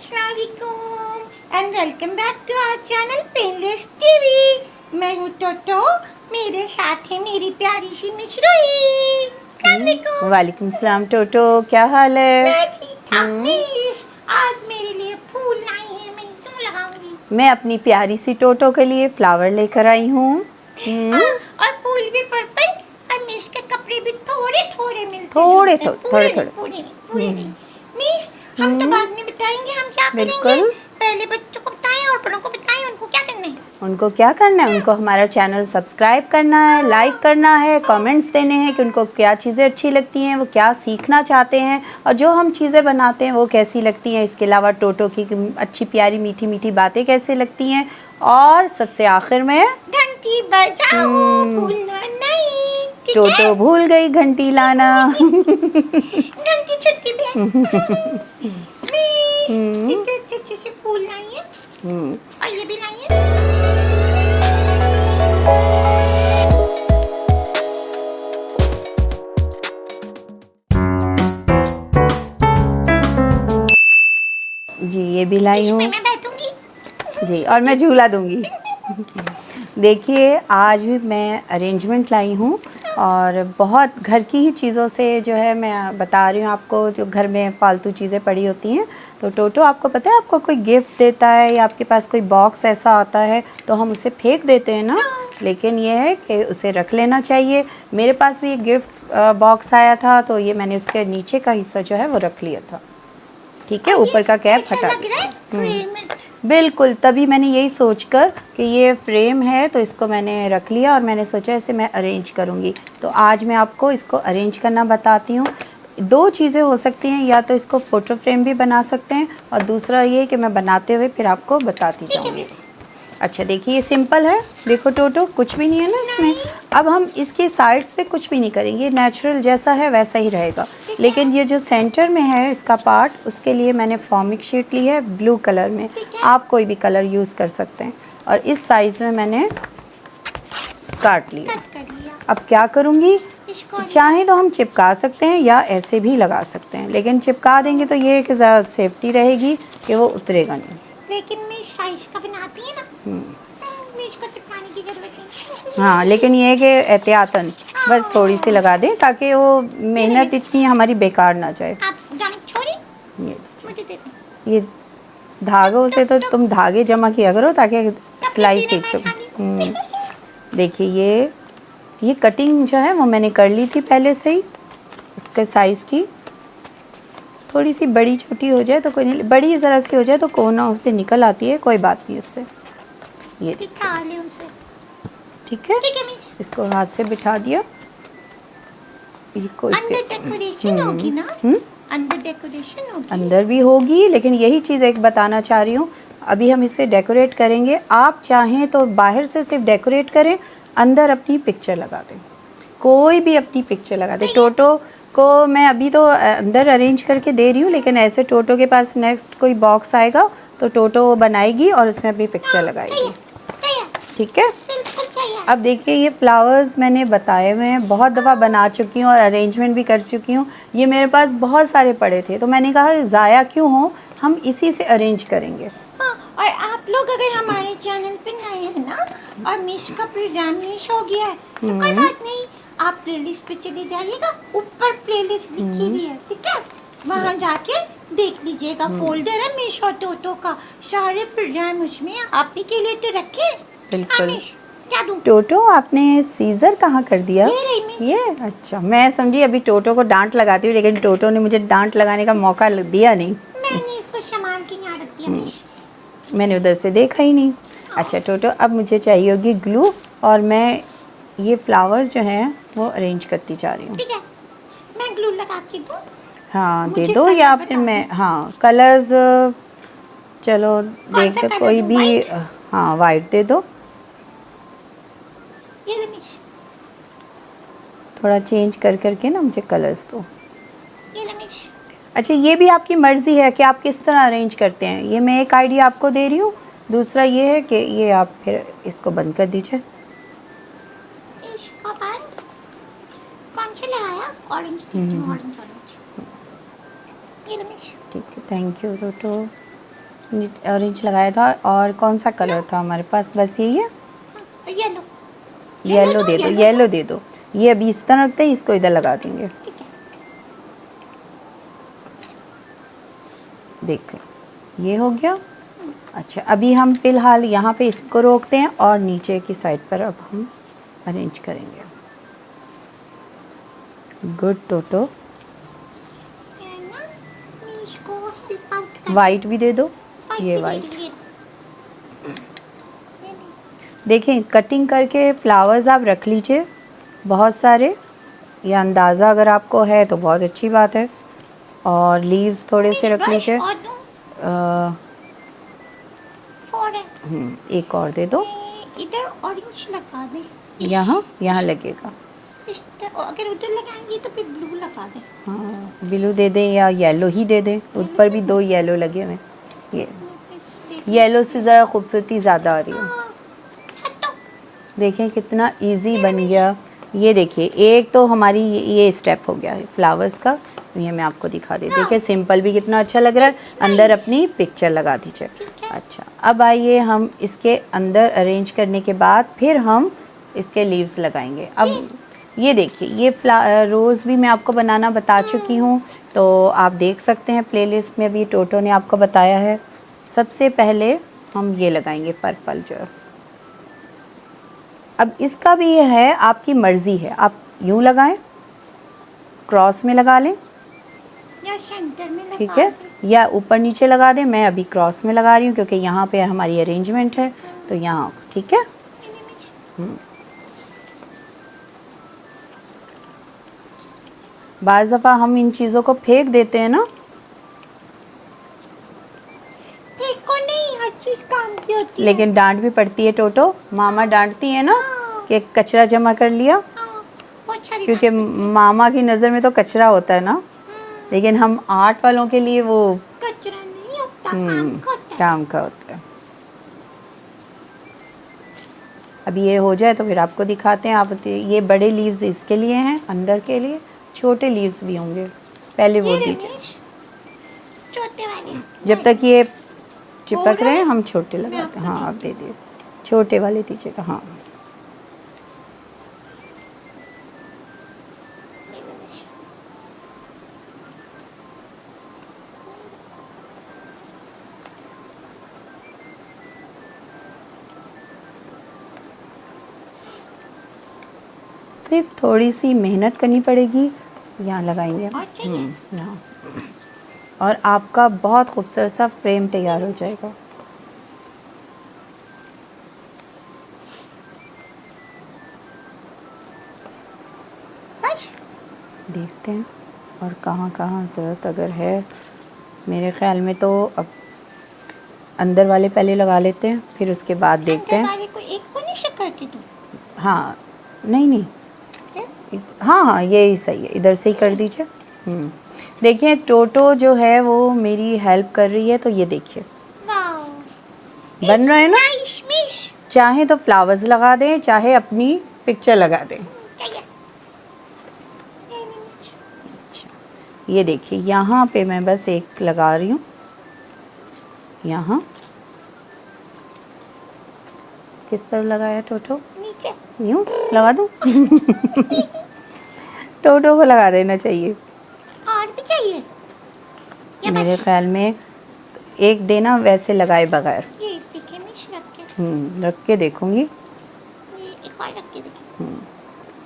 अस्सलामुअलैकुम and welcome back to our channel painless TV. मैं हूँ टोटो, मेरे साथ है मेरी प्यारी सी मिश्रोई। वालेकुम सलाम टोटो, क्या हाल है? मैं ठीक ठाक मिश। आज मेरे लिए फूल लाई है, मैं क्यों लगाऊंगी? मैं अपनी प्यारी सी टोटो के लिए फ्लावर लेकर आई हूँ। और फूल भी पर्पल और मिश के कपड़े भी थोड़े थोड़े मिलते थोड़े जुलते हैं, थोड़े पूरे थोड़े नहीं, पूरे नहीं। मिश, हम तो बाद में बताएंगे हम क्या करेंगे। बिल्कुल। पहले बच्चों को बताएं और बड़ों को बताएं उनको क्या करना है। उनको क्या करना है? उनको हमारा चैनल सब्सक्राइब करना है, लाइक करना है, कमेंट्स देने हैं कि उनको क्या चीज़ें अच्छी लगती हैं, वो क्या सीखना चाहते हैं और जो हम चीज़ें बनाते हैं वो कैसी लगती हैं। इसके अलावा टोटो की अच्छी प्यारी मीठी मीठी बातें कैसे लगती हैं। और सबसे आखिर में घंटी बजाओ, भूलना नहीं, ठीक है? टोटो भूल गई घंटी लाना। घंटी छुट्टी भी है। मिस, इतने अच्छे से फूल लाई है और ये भी लाई है। जी ये भी लाई हूँ इसमें मैं बैठूंगी। जी, और मैं झूला दूंगी। देखिए आज भी मैं अरेंजमेंट लाई हूँ और बहुत घर की ही चीज़ों से जो है मैं बता रही हूँ आपको, जो घर में फालतू चीज़ें पड़ी होती हैं। तो टोटो आपको पता है, आपको कोई गिफ्ट देता है या आपके पास कोई बॉक्स ऐसा आता है तो हम उसे फेंक देते हैं ना, लेकिन ये है कि उसे रख लेना चाहिए। मेरे पास भी एक गिफ्ट बॉक्स आया था तो ये मैंने उसके नीचे का हिस्सा जो है वो रख लिया था। ठीक है, ऊपर का कैप हटा दिया। बिल्कुल, तभी मैंने यही सोचकर कि ये फ्रेम है तो इसको मैंने रख लिया और मैंने सोचा इसे मैं अरेंज करूँगी। तो आज मैं आपको इसको अरेंज करना बताती हूँ। दो चीज़ें हो सकती हैं, या तो इसको फ़ोटो फ्रेम भी बना सकते हैं और दूसरा ये कि मैं बनाते हुए फिर आपको बताती जाऊँगी। अच्छा देखिए, ये सिंपल है। देखो टोटो, कुछ भी नहीं है ना इसमें। अब हम इसके साइड्स पे कुछ भी नहीं करेंगे, नेचुरल जैसा है वैसा ही रहेगा। लेकिन ये जो सेंटर में है इसका पार्ट, उसके लिए मैंने फॉर्मिक शीट ली है ब्लू कलर में। आप कोई भी कलर यूज़ कर सकते हैं और इस साइज़ में मैंने काट लिया। अब क्या करूँगी, चाहे तो हम चिपका सकते हैं या ऐसे भी लगा सकते हैं, लेकिन चिपका देंगे तो ये है कि ज़्यादा सेफ्टी रहेगी कि वो उतरेगा नहीं। लेकिन मैं साइज का बनाती है ना, मिर्च को चिपकाने की जरूरत नहीं। हाँ, लेकिन ये है कि एहतियातन बस थोड़ी सी लगा दें ताकि वो मेहनत इतनी हमारी बेकार ना जाए। आप जम छोड़ी, ये मुझे दे दें। ये धागों से तो तुम धागे जमा किया करो ताकि सिलाई सीख सको। देखिए ये कटिंग जो है वो मैंने कर ली थी पहले से ही। इसके साइज़ की थोड़ी सी बड़ी छोटी हो जाए तो कोई नहीं, बड़ी ज़रा सी हो जाए तो कोना उससे निकल आती है, कोई बात नहीं उससे। ये ठीक है, इसको हाथ से बिठा दिया। इसको इसके अंदर डेकोरेशन होगी ना, अंदर डेकोरेशन होगी। अंदर भी होगी, लेकिन यही चीज़ एक बताना चाह रही हूँ। अभी हम इसे डेकोरेट करेंगे। आप चाहें तो बाहर से सिर्फ डेकोरेट करें, अंदर अपनी पिक्चर लगा दें, कोई भी अपनी पिक्चर लगा दें। टोटो को मैं अभी तो अंदर अरेंज करके दे रही हूँ, लेकिन ऐसे टोटो के पास नेक्स्ट कोई बॉक्स आएगा तो टोटो वो बनाएगी और उसमें अपनी पिक्चर लगाएगी। ठीक है, अब देखिए ये फ्लावर्स मैंने बताए हुए हैं, बहुत दफ़ा बना चुकी हूँ और अरेंजमेंट भी कर चुकी हूँ। ये मेरे पास बहुत सारे पड़े थे तो मैंने कहा ज़ाया क्यों हो, हम इसी से अरेंज करेंगे। हाँ, और आप लोग अगर हमारे चैनल पे नए हैं ना और मिश का प्रोग्राम मिस हो गया है तो कोई बात नहीं, आप प्लेलिस्ट पे चले जाइएगा, ऊपर प्लेलिस्ट लिखी हुई है, ठीक है, वहाँ जाके देख लीजिएगा। फोल्डर है मिश और टोटो का, सारे प्रोग्राम उसमें आप ही के लिए तो रखे। बिल्कुल। क्या दूं? टोटो आपने सीजर कहाँ कर दिया? ये अच्छा, मैं समझी अभी टोटो को डांट लगाती हूँ, लेकिन टोटो ने मुझे डांट लगाने का मौका दिया नहीं। मैंने इसको सामान के यहाँ रख दिया। मैंने उधर से देखा ही नहीं। अच्छा टोटो, अब मुझे चाहिए होगी ग्लू और मैं ये फ्लावर्स जो हैं वो अरेंज करती जा रही हूँ। ठीक है, मैं ग्लू लगा के दूँ? हाँ दे दो, या फिर मैं, हाँ कलर्स चलो देखते कोई भी। हाँ वाइट दे दो, थोड़ा चेंज कर करके ना मुझे कलर्स दो। अच्छा ये भी आपकी मर्ज़ी है कि आप किस तरह अरेंज करते हैं। ये मैं एक आइडिया आपको दे रही हूँ, दूसरा ये है कि ये आप फिर इसको बंद कर दीजिए। कौन सा लगाया? ऑरेंज। ठीक है, थैंक यू टोटो। ऑरेंज लगाया था। और कौन सा कलर था हमारे पास? बस यही है। येलो येलो दे दो, येलो दे दो। ये अभी इस तरह रखते हैं, इसको इधर लगा देंगे। ठीक है। देखो ये हो गया। अच्छा, अभी हम फिलहाल यहाँ पे इसको रोकते हैं और नीचे की साइड पर अब हम अरेंज करेंगे। गुड टोटो। इसको हेल्प आउट कर। वाइट भी दे दो, ये वाइट। देखें, कटिंग करके फ्लावर्स आप रख लीजिए बहुत सारे। ये अंदाज़ा अगर आपको है तो बहुत अच्छी बात है। और लीव्स थोड़े से रख लीजिए। एक और दे दो। इधर ऑरेंज लगा दे। यहाँ लगेगा। अगर उधर लगाएंगे तो फिर ब्लू लगा दे। हाँ, ब्लू दे दें या येलो ही दे दें। ऊपर भी 2 येलो लगे हुए हैं। ये येलो से ज़रा खूबसूरती ज़्यादा आ रही है। देखें कितना इजी बन गया। ये देखिए, एक तो हमारी ये स्टेप हो गया है फ्लावर्स का। ये मैं आपको दिखा दी। देखिए सिंपल भी कितना अच्छा लग रहा है। अंदर अपनी पिक्चर लगा दीजिए। अच्छा, अब आइए हम इसके अंदर अरेंज करने के बाद फिर हम इसके लीव्स लगाएंगे। अब ये देखिए, ये रोज़ भी मैं आपको बनाना बता चुकी हूँ, तो आप देख सकते हैं प्लेलिस्ट में भी टोटो ने आपको बताया है। सबसे पहले हम ये लगाएंगे पर्पल जो है। अब इसका भी ये है, आपकी मर्ज़ी है, आप यूँ लगाएं, क्रॉस में लगा लें, या सेंटर में लगा ठीक है, या ऊपर नीचे लगा दें। मैं अभी क्रॉस में लगा रही हूँ क्योंकि यहाँ पे हमारी अरेंजमेंट है, तो यहाँ, ठीक है। बाज़ दफ़ा हम इन चीज़ों को फेंक देते हैं ना। फेंको नहीं, हर चीज़ काम की होती है। लेकिन डांट भी पड़ती है टोटो, मामा डांटती है ना कि कचरा जमा कर लिया। क्योंकि मामा की नज़र में तो कचरा होता है ना, लेकिन हम आर्ट वालों के लिए वो कचरा नहीं होता, काम का होता है। अब ये हो जाए तो फिर आपको दिखाते हैं। आप ये बड़े लीव्स इसके लिए हैं, अंदर के लिए छोटे लीव्स भी होंगे। पहले वो दीजिए, छोटे वाले। जब तक ये चिपक रहे हैं हम छोटे लगाते हैं। हाँ, आप दे दिए, छोटे वाले दीजिएगा। हाँ, सिर्फ थोड़ी सी मेहनत करनी पड़ेगी। यहाँ लगाएंगे यहाँ, और आपका बहुत खूबसूरत सा फ्रेम तैयार हो जाएगा। देखते हैं और कहाँ कहाँ ज़रूरत अगर है। मेरे ख्याल में तो अब अंदर वाले पहले लगा लेते हैं, फिर उसके बाद देखते हैं। वाले को एक को नहीं शक्कर की दूँ? हाँ, नहीं, हाँ, यही सही है, इधर से ही कर दीजिए। देखिए टोटो जो है वो मेरी हेल्प कर रही है, तो ये देखिए बन रहा है ना। चाहे तो फ्लावर्स लगा दें, चाहे अपनी पिक्चर लगा दें। ये देखिए, यहाँ पे मैं बस एक लगा रही हूँ। यहाँ किस तरह लगाया टोटो? नीचे यूँ लगा दूँ? टोटो को लगा देना चाहिए। और भी चाहिए मेरे ख्याल में एक देना वैसे लगाए बगैर। ये देखिए, मैं रख के देखूंगी। ये एक और रख के देखिए।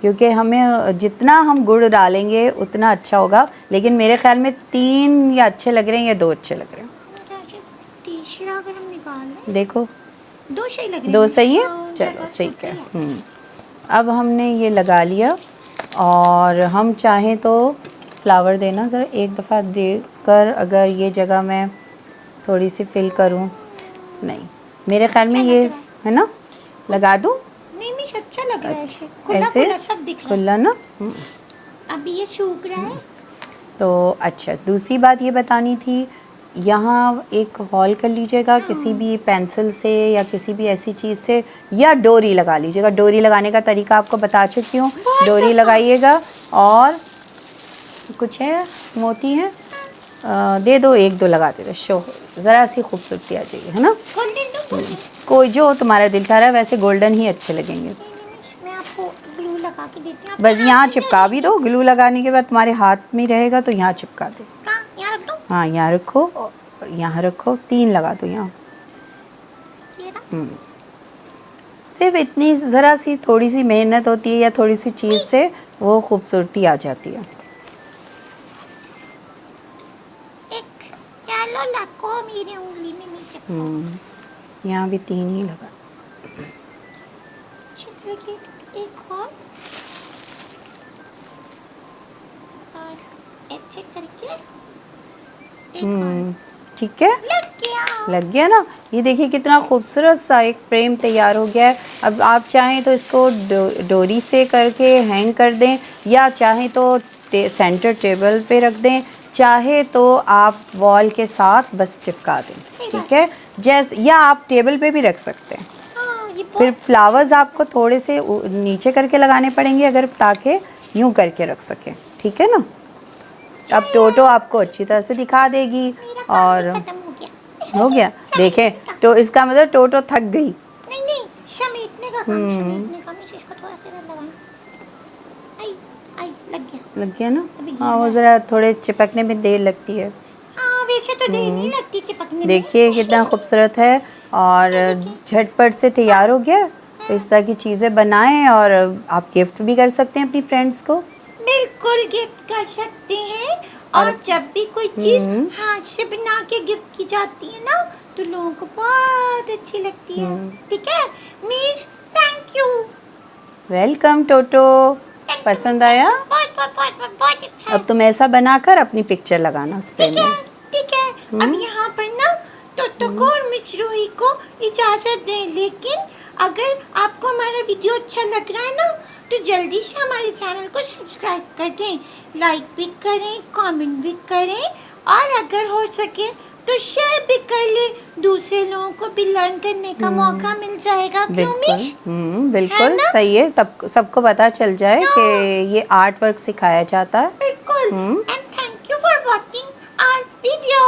क्योंकि हमें जितना हम गुड़ डालेंगे उतना अच्छा होगा। लेकिन मेरे ख्याल में 3 या अच्छे लग रहे हैं या 2 अच्छे लग रहे हैं। तीसरा अगर हम निकाल लें, देखो 2 सही लग रहे हैं। 2 सही है, चलो सही है। अब हमने ये लगा लिया, और हम चाहें तो फ्लावर देना ज़रा एक दफ़ा देकर, अगर ये जगह मैं थोड़ी सी फिल करूं। नहीं, मेरे ख्याल में ये है ना, लगा दूं? नहीं, अच्छा लग रहा है ऐसे सब दिख रहा है। खुला ना। अभी ये सूख रहा है तो अच्छा, दूसरी बात ये बतानी थी, यहाँ एक हॉल कर लीजिएगा किसी भी पेंसिल से या किसी भी ऐसी चीज़ से, या डोरी लगा लीजिएगा। डोरी लगाने का तरीका आपको बता चुकी हूँ। डोरी लगाइएगा, और कुछ है, मोती है, दे दो, एक दो लगा दे दो, शो ज़रा सी खूबसूरती आ जाएगी, है ना। गोल्डन दो गोल्डन। कोई जो तुम्हारा दिल चाह रहा है, वैसे गोल्डन ही अच्छे लगेंगे। मैं आपको ग्लू लगा के देती हूँ। बस यहाँ चिपका भी दो, ग्लू लगाने के बाद तुम्हारे हाथ में रहेगा तो यहाँ चिपका दो। कहाँ यहाँ रख दूँ? हाँ यहाँ रखो और यहाँ रखो, 3 लगा दो यहाँ। ये रहा? सिर्फ इतनी ज़रा सी थोड़ी सी मेहनत होती है या थोड़ी सी चीज़ से वो खूबसूरती आ जाती है। एक चलो लको मेरी उंगली में नीचे। यहाँ भी 3 ही लगा। देखिए एक और ऐसे करके एक और। ठीक है, लग गया ना। ये देखिए कितना खूबसूरत सा एक फ्रेम तैयार हो गया है। अब आप चाहें तो इसको डोरी से करके हैंग कर दें, या चाहें तो सेंटर टेबल पे रख दें, चाहे तो आप वॉल के साथ बस चिपका दें, ठीक है। जैसे या आप टेबल पे भी रख सकते हैं। फिर फ्लावर्स आपको थोड़े से नीचे करके लगाने पड़ेंगे अगर, ताकि यूं करके रख सकें, ठीक है ना। अब टोटो आपको अच्छी तरह से दिखा देगी। और हो गया, देखें तो इसका मतलब टोटो थक गई। नहीं नहीं, समेटने का काम, समेटने का। मैं इसको थोड़ा सा लगाऊं। आई आई लग गया ना। हाँ वो ज़रा थोड़े चिपकने में देर लगती है। हाँ वैसे तो देर नहीं लगती चिपकने में। देखिए कितना खूबसूरत है और झटपट से तैयार हो गया। तो इस तरह की चीज़ें बनाएं और आप गिफ्ट भी कर सकते हैं अपनी फ्रेंड्स को। बिल्कुल गिफ्ट कर सकते हैं। और जब भी कोई चीज हाथ से बना के गिफ्ट की जाती है ना, तो लोगों को बहुत अच्छी लगती है। ठीक है मीस, थैंक यू। वेलकम टोटो, पसंद आया? बहुत अच्छा। अब तुम ऐसा बनाकर अपनी पिक्चर लगाना उस पे में। ठीक है। अब यहाँ पर ना टोटो को और मिस रूही को इजाजत दें, लेकिन अगर आपको हमारा वीडियो अच्छा लग रहा है ना, तो जल्दी से हमारे चैनल को सब्सक्राइब कर दें, लाइक भी करें, कमेंट भी करें, और अगर हो सके तो शेयर भी कर ले। दूसरे लोगों को भी लर्न करने का मौका मिल जाएगा। क्यों मिस? बिल्कुल सही है, तब सबको पता चल जाए कि ये आर्ट वर्क सिखाया जाता है। बिल्कुल। And thank you for watching our video.